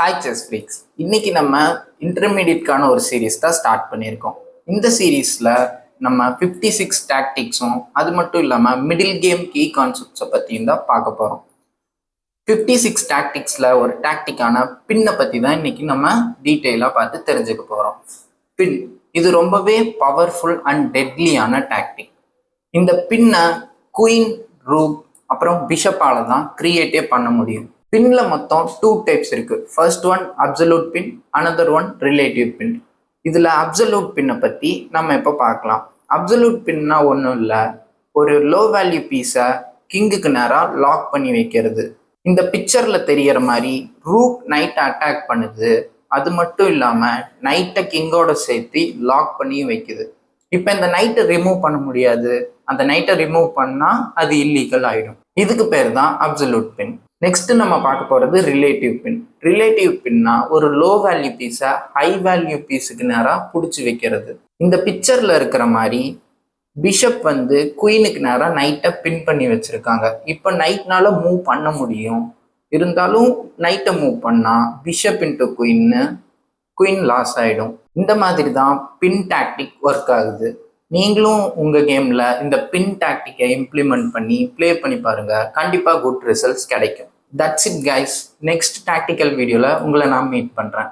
Hi chess freaks. இன்னைக்கு நம்ம இன்டர்மீடியட்கான ஒரு சீரீஸ் தான் ஸ்டார்ட் பண்ணியிருக்கோம். இந்த சீரீஸில் நம்ம 56 டாக்டிக்ஸும் அது மட்டும் இல்லாமல் மிடில் கேம் கீ கான்செப்ட்ஸை பற்றியும் தான் பார்க்க போகிறோம். 56 டாக்டிக்ஸில் ஒரு டாக்டிக்கான பின்னை பற்றி தான் இன்னைக்கு நம்ம டீட்டெயிலாக பார்த்து தெரிஞ்சுக்க போகிறோம். பின் இது ரொம்பவே பவர்ஃபுல் அண்ட் டெட்லியான டாக்டிக். இந்த பின்னை குயின், ரூக் அப்புறம் பிஷப்பால தான் கிரியேட்டே பண்ண முடியும். பின்ல மொத்தம் 2 டைப்ஸ் இருக்கு. ஃபர்ஸ்ட் ஒன் அப்சல்யூட் பின், அனதர் ஒன் ரிலேட்டிவ் பின். இதுல அப்சல்யூட் பின்னை பத்தி நம்ம இப்போ பார்க்கலாம். அப்சல்யூட் பின்னா ஒன்றும் இல்லை, ஒரு லோ வேல்யூ பீஸை கிங்குக்கு நேராக லாக் பண்ணி வைக்கிறது. இந்த பிக்சர்ல தெரியற மாதிரி ரூக் நைட்டை அட்டாக் பண்ணுது, அது மட்டும் இல்லாம நைட்டை கிங்கோட சேர்த்து லாக் பண்ணி வைக்குது. இப்போ இந்த நைட்டை ரிமூவ் பண்ண முடியாது, அந்த நைட்டை ரிமூவ் பண்ணா அது இல்லீகல் ஆயிடும். இதுக்கு பேர் தான் அப்சல்யூட் பின். நெக்ஸ்ட் நம்ம பார்க்க போறது ரிலேட்டிவ் பின். ரிலேட்டிவ் பின்னா ஒரு லோ வேல்யூ பீஸை ஹை வேல்யூ பீஸுக்கு நேராக பிடிச்சி வைக்கிறது. இந்த பிக்சர்ல இருக்கிற மாதிரி பிஷப் வந்து குயினுக்கு நேராக நைட்டை பின் பண்ணி வச்சிருக்காங்க. இப்போ நைட்னால மூவ் பண்ண முடியும், இருந்தாலும் நைட்டை மூவ் பண்ணா பிஷப் இன்டு குயின் லாஸ் ஆயிடும். இந்த மாதிரி தான் பின் டாக்டிக் ஒர்க் ஆகுது. நீங்களும் உங்கள் கேமில் இந்த பின் டாக்டிக்கை இம்ப்ளிமெண்ட் பண்ணி ப்ளே பண்ணி பாருங்கள், கண்டிப்பாக குட் ரிசல்ட்ஸ் கிடைக்கும். That's it guys. Next tactical வீடியோவில் உங்களை நான் மீட் பண்ணுறேன்.